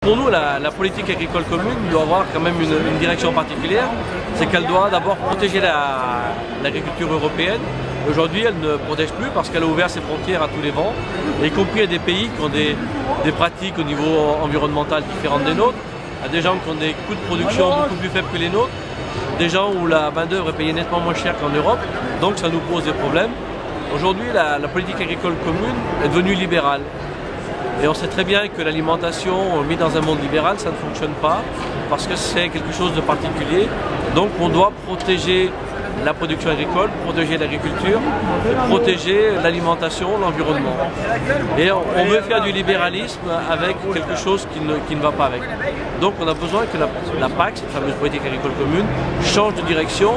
Pour nous, la politique agricole commune doit avoir quand même une direction particulière. C'est qu'elle doit d'abord protéger l'agriculture européenne. Aujourd'hui, elle ne protège plus parce qu'elle a ouvert ses frontières à tous les vents, y compris à des pays qui ont des pratiques au niveau environnemental différentes des nôtres, à des gens qui ont des coûts de production beaucoup plus faibles que les nôtres, des gens où la main-d'œuvre est payée nettement moins cher qu'en Europe, donc ça nous pose des problèmes. Aujourd'hui, la politique agricole commune est devenue libérale. Et on sait très bien que l'alimentation mise dans un monde libéral, ça ne fonctionne pas parce que c'est quelque chose de particulier. Donc on doit protéger la production agricole, protéger l'agriculture, protéger l'alimentation, l'environnement. Et on veut faire du libéralisme avec quelque chose qui ne va pas avec. Donc on a besoin que la PAC, cette fameuse politique agricole commune, change de direction,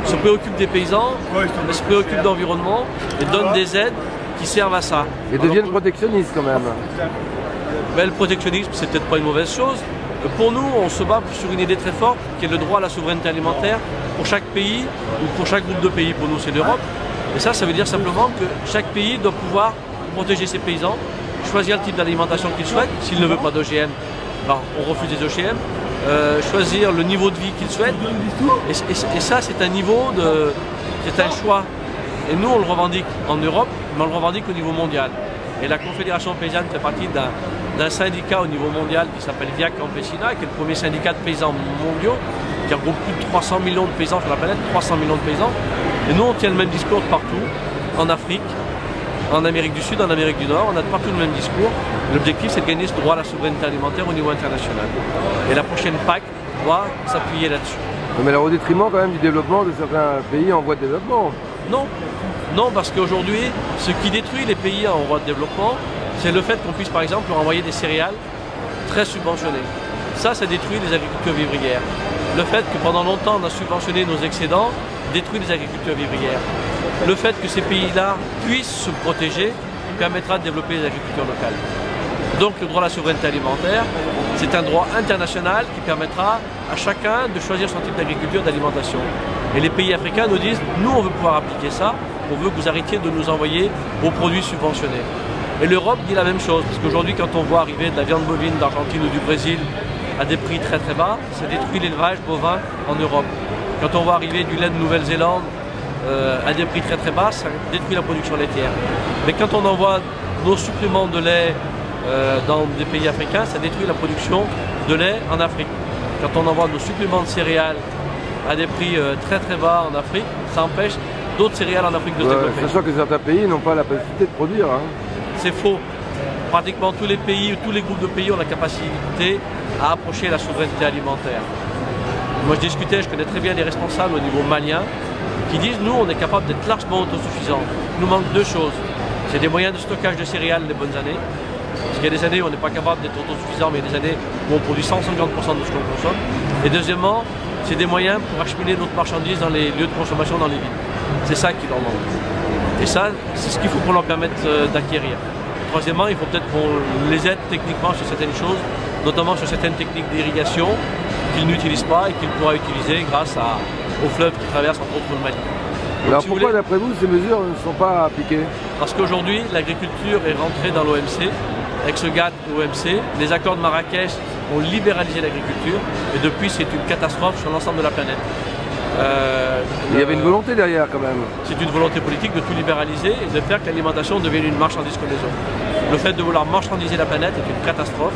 se préoccupe des paysans, se préoccupe de l'environnement et donne des aides qui servent à ça. Et deviennent protectionnistes quand même. Mais le protectionnisme, c'est peut-être pas une mauvaise chose. Pour nous, on se bat sur une idée très forte qui est le droit à la souveraineté alimentaire pour chaque pays ou pour chaque groupe de pays. Pour nous, c'est l'Europe. Et ça veut dire simplement que chaque pays doit pouvoir protéger ses paysans, choisir le type d'alimentation qu'il souhaite. S'il ne veut pas d'OGM, ben, on refuse les OGM. Choisir le niveau de vie qu'il souhaite. Et ça, c'est un niveau c'est un choix. Et nous, on le revendique en Europe, mais on le revendique au niveau mondial. Et la Confédération paysanne fait partie d'un syndicat au niveau mondial qui s'appelle Via Campesina, qui est le premier syndicat de paysans mondiaux, qui regroupe plus de 300 millions de paysans sur la planète, 300 millions de paysans. Et nous, on tient le même discours partout, en Afrique, en Amérique du Sud, en Amérique du Nord, on a partout le même discours. L'objectif, c'est de gagner ce droit à la souveraineté alimentaire au niveau international. Et la prochaine PAC doit s'appuyer là-dessus. Mais alors au détriment quand même du développement de certains pays en voie de développement. Non. Non, parce qu'aujourd'hui, ce qui détruit les pays en voie de développement, c'est le fait qu'on puisse par exemple leur envoyer des céréales très subventionnées. Ça détruit les agricultures vivrières. Le fait que pendant longtemps on a subventionné nos excédents détruit les agricultures vivrières. Le fait que ces pays-là puissent se protéger permettra de développer les agricultures locales. Donc le droit à la souveraineté alimentaire, c'est un droit international qui permettra à chacun de choisir son type d'agriculture, d'alimentation. Et les pays africains nous disent, nous on veut pouvoir appliquer ça, on veut que vous arrêtiez de nous envoyer vos produits subventionnés. Et l'Europe dit la même chose, parce qu'aujourd'hui quand on voit arriver de la viande bovine d'Argentine ou du Brésil à des prix très très bas, ça détruit l'élevage bovin en Europe. Quand on voit arriver du lait de Nouvelle-Zélande à des prix très très bas, ça détruit la production laitière. Mais quand on envoie nos suppléments de lait dans des pays africains, ça détruit la production de lait en Afrique. Quand on envoie nos suppléments de céréales à des prix très très bas en Afrique, ça empêche d'autres céréales en Afrique de se développer. Sachant que certains pays n'ont pas la possibilité de produire. Hein. C'est faux. Pratiquement tous les pays, tous les groupes de pays ont la capacité à approcher la souveraineté alimentaire. Moi je discutais, je connais très bien les responsables au niveau malien qui disent nous on est capable d'être largement autosuffisants. Il nous manque deux choses. C'est des moyens de stockage de céréales les bonnes années. Parce qu'il y a des années où on n'est pas capable d'être autosuffisant, mais il y a des années où on produit 150% de ce qu'on consomme. Et deuxièmement, c'est des moyens pour acheminer notre marchandise dans les lieux de consommation dans les villes. C'est ça qui leur manque. Et ça, c'est ce qu'il faut qu'on leur permette d'acquérir. Troisièmement, il faut peut-être qu'on les aide techniquement sur certaines choses, notamment sur certaines techniques d'irrigation qu'ils n'utilisent pas et qu'ils pourraient utiliser grâce aux fleuves qui traversent entre autres le Mali. Alors si pourquoi d'après vous ces mesures ne sont pas appliquées? Parce qu'aujourd'hui l'agriculture est rentrée dans l'OMC, avec ce GATT OMC, les accords de Marrakech ont libéralisé l'agriculture et depuis c'est une catastrophe sur l'ensemble de la planète. Il y avait une volonté derrière quand même. C'est une volonté politique de tout libéraliser et de faire que l'alimentation devienne une marchandise comme les autres. Le fait de vouloir marchandiser la planète est une catastrophe.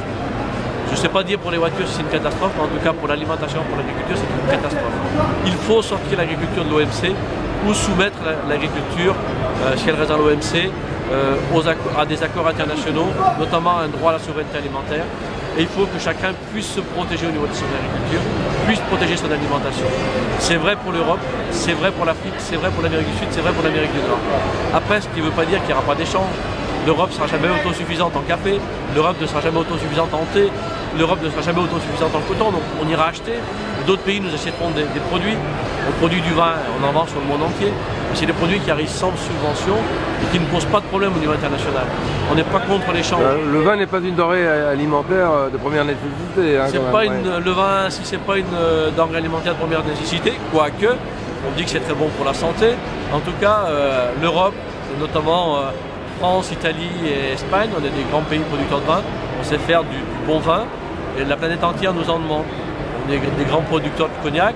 Je ne sais pas dire pour les voitures si c'est une catastrophe, mais en tout cas pour l'alimentation, pour l'agriculture, c'est une catastrophe. Il faut sortir l'agriculture de l'OMC ou soumettre l'agriculture, si elle reste dans l'OMC, à des accords internationaux, notamment un droit à la souveraineté alimentaire. Et il faut que chacun puisse se protéger au niveau de son agriculture, puisse protéger son alimentation. C'est vrai pour l'Europe, c'est vrai pour l'Afrique, c'est vrai pour l'Amérique du Sud, c'est vrai pour l'Amérique du Nord. Après, ce qui ne veut pas dire qu'il n'y aura pas d'échange. L'Europe ne sera jamais autosuffisante en café, l'Europe ne sera jamais autosuffisante en thé, l'Europe ne sera jamais autosuffisante en coton, donc on ira acheter. D'autres pays nous achèteront des produits. On produit du vin, on en vend sur le monde entier. C'est des produits qui arrivent sans subvention et qui ne posent pas de problème au niveau international. On n'est pas contre l'échange. Le vin n'est pas une denrée alimentaire de première nécessité. Hein, le vin, si c'est pas une denrée alimentaire de première nécessité, quoique, on dit que c'est très bon pour la santé. En tout cas, l'Europe, notamment France, Italie et Espagne, on est des grands pays producteurs de vin. On sait faire du bon vin. et la planète entière nous en demande. On est des grands producteurs de cognac,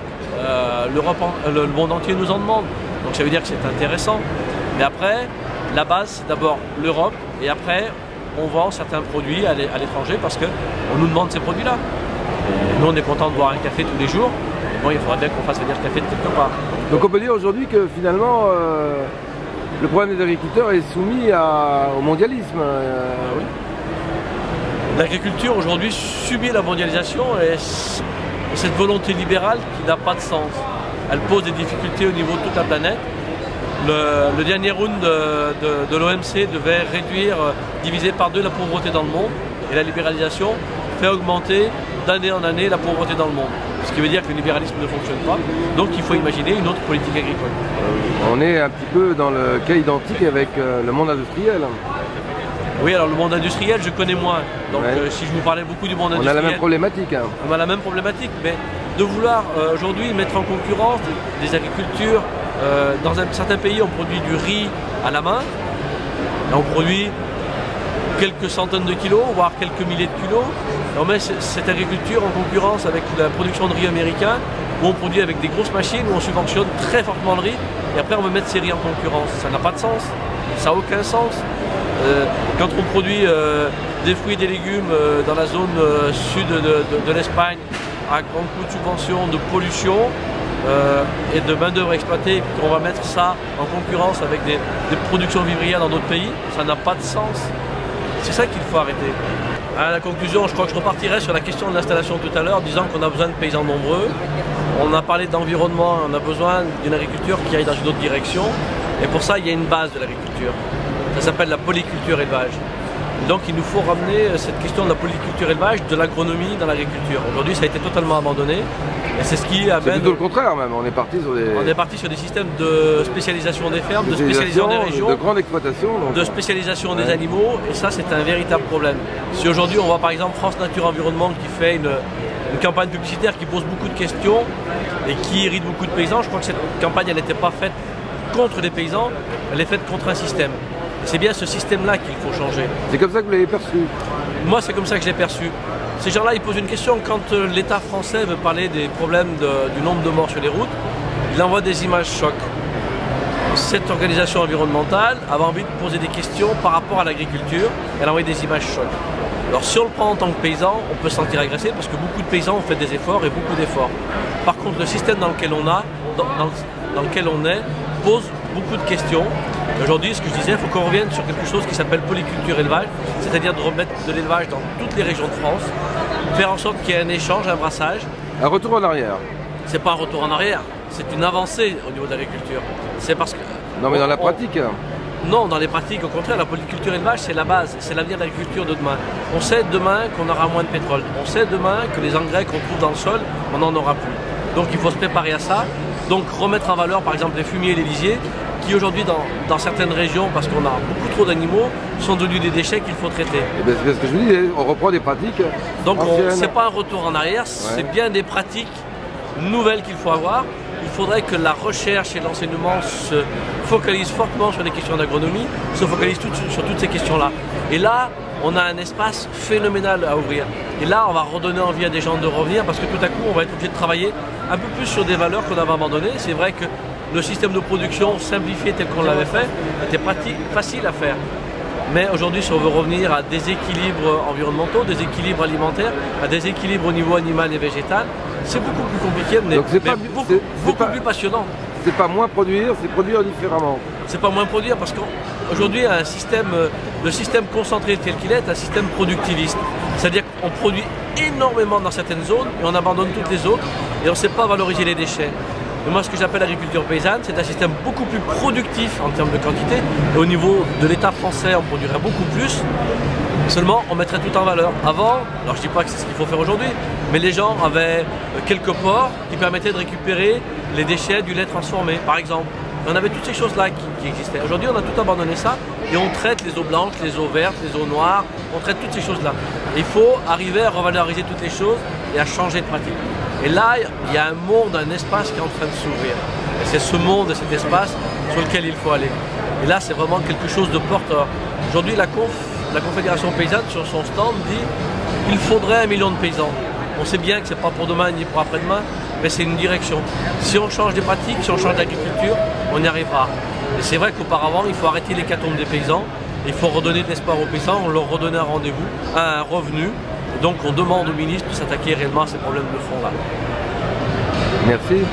le monde entier nous en demande. Donc ça veut dire que c'est intéressant. Mais après, la base, c'est d'abord l'Europe, et après, on vend certains produits à l'étranger parce qu'on nous demande ces produits-là. Nous, on est content de boire un café tous les jours. Et bon, il faudra bien qu'on fasse venir le café de quelque part. Donc on peut dire aujourd'hui que finalement, le problème des agriculteurs est soumis au mondialisme. Oui. L'agriculture aujourd'hui subit la mondialisation et cette volonté libérale qui n'a pas de sens. Elle pose des difficultés au niveau de toute la planète. Le dernier round de l'OMC devait réduire, diviser par 2 la pauvreté dans le monde, et la libéralisation fait augmenter d'année en année la pauvreté dans le monde. Ce qui veut dire que le libéralisme ne fonctionne pas, donc il faut imaginer une autre politique agricole. On est un petit peu dans le cas identique avec le monde industriel. Oui, alors le monde industriel, je connais moins. Donc si je vous parlais beaucoup du monde industriel... On a la même problématique. Hein. On a la même problématique, mais de vouloir aujourd'hui mettre en concurrence des agricultures. Dans certains pays, on produit du riz à la main. Et on produit quelques centaines de kilos, voire quelques milliers de kilos. Et on met cette agriculture en concurrence avec la production de riz américain, où on produit avec des grosses machines, où on subventionne très fortement le riz. Et après, on veut mettre ces riz en concurrence. Ça n'a pas de sens. Ça n'a aucun sens. Quand on produit des fruits et des légumes dans la zone sud de l'Espagne, à grand coût de subvention, de pollution et de main-d'œuvre exploitée, on va mettre ça en concurrence avec des productions vivrières dans d'autres pays, ça n'a pas de sens. C'est ça qu'il faut arrêter. À la conclusion, je crois que je repartirai sur la question de l'installation tout à l'heure, disant qu'on a besoin de paysans nombreux. On a parlé d'environnement, on a besoin d'une agriculture qui aille dans une autre direction. Et pour ça, il y a une base de l'agriculture. Ça s'appelle la polyculture élevage. Donc il nous faut ramener cette question de la polyculture élevage, de l'agronomie dans l'agriculture. Aujourd'hui, ça a été totalement abandonné. Et c'est ce qui amène... C'est plutôt le contraire même, on est parti sur des systèmes de spécialisation des fermes, de spécialisation des régions, de grande exploitation, de spécialisation des animaux, et ça c'est un véritable problème. Si aujourd'hui on voit par exemple France Nature Environnement qui fait une campagne publicitaire qui pose beaucoup de questions et qui irrite beaucoup de paysans, je crois que cette campagne elle n'était pas faite contre les paysans, elle est faite contre un système. C'est bien ce système-là qu'il faut changer. C'est comme ça que vous l'avez perçu? Moi, c'est comme ça que je l'ai perçu. Ces gens-là, ils posent une question. Quand l'État français veut parler des problèmes du nombre de morts sur les routes, il envoie des images chocs. Cette organisation environnementale avait envie de poser des questions par rapport à l'agriculture. Elle envoie des images chocs. Alors, si on le prend en tant que paysan, on peut se sentir agressé parce que beaucoup de paysans ont fait des efforts et beaucoup d'efforts. Par contre, le système dans lequel on est pose beaucoup de questions. Aujourd'hui, ce que je disais, il faut qu'on revienne sur quelque chose qui s'appelle polyculture élevage, c'est-à-dire de remettre de l'élevage dans toutes les régions de France, faire en sorte qu'il y ait un échange, un brassage. Un retour en arrière. C'est pas un retour en arrière, c'est une avancée au niveau de l'agriculture. C'est parce que... Non mais dans la pratique. Non, dans les pratiques, au contraire, la polyculture élevage, c'est la base, c'est l'avenir de l'agriculture de demain. On sait demain qu'on aura moins de pétrole, on sait demain que les engrais qu'on trouve dans le sol, on n'en aura plus. Donc il faut se préparer à ça, donc remettre en valeur par exemple les fumiers et les lisiers, qui aujourd'hui dans certaines régions, parce qu'on a beaucoup trop d'animaux, sont devenus des déchets qu'il faut traiter. C'est ce que je vous dis, on reprend des pratiques. Donc ce n'est pas un retour en arrière, c'est bien des pratiques nouvelles qu'il faut avoir. Il faudrait que la recherche et l'enseignement se focalisent fortement sur les questions d'agronomie, se focalisent sur toutes ces questions-là. Et là, on a un espace phénoménal à ouvrir. Et là, on va redonner envie à des gens de revenir parce que tout à coup, on va être obligé de travailler un peu plus sur des valeurs qu'on avait abandonnées. C'est vrai que le système de production simplifié tel qu'on l'avait fait était facile à faire. Mais aujourd'hui, si on veut revenir à des équilibres environnementaux, des équilibres alimentaires, à des équilibres au niveau animal et végétal, c'est beaucoup plus compliqué, mais beaucoup plus passionnant. C'est pas moins produire, c'est produire différemment. C'est pas moins produire parce qu'aujourd'hui, le système concentré tel qu'il est un système productiviste. C'est-à-dire qu'on produit énormément dans certaines zones et on abandonne toutes les autres et on ne sait pas valoriser les déchets. Et moi, ce que j'appelle l'agriculture paysanne, c'est un système beaucoup plus productif en termes de quantité. Et au niveau de l'État français, on produirait beaucoup plus. Seulement, on mettrait tout en valeur. Avant, alors je ne dis pas que c'est ce qu'il faut faire aujourd'hui, mais les gens avaient quelques ports qui permettaient de récupérer les déchets du lait transformé, par exemple. Et on avait toutes ces choses-là qui existaient. Aujourd'hui, on a tout abandonné ça et on traite les eaux blanches, les eaux vertes, les eaux noires, on traite toutes ces choses-là. Il faut arriver à revaloriser toutes les choses et à changer de pratique. Et là, il y a un monde, un espace qui est en train de s'ouvrir. Et c'est ce monde et cet espace sur lequel il faut aller. Et là, c'est vraiment quelque chose de porteur. Aujourd'hui, la Confédération paysanne, sur son stand, dit Il faudrait 1 million de paysans. On sait bien que ce n'est pas pour demain ni pour après-demain, mais c'est une direction. Si on change des pratiques, si on change d'agriculture, on y arrivera. Et c'est vrai qu'auparavant, il faut arrêter l'hécatombe des paysans, il faut redonner de l'espoir aux paysans, on leur redonne un rendez-vous, un revenu. Et donc on demande au ministre de s'attaquer réellement à ces problèmes de fond-là. Merci.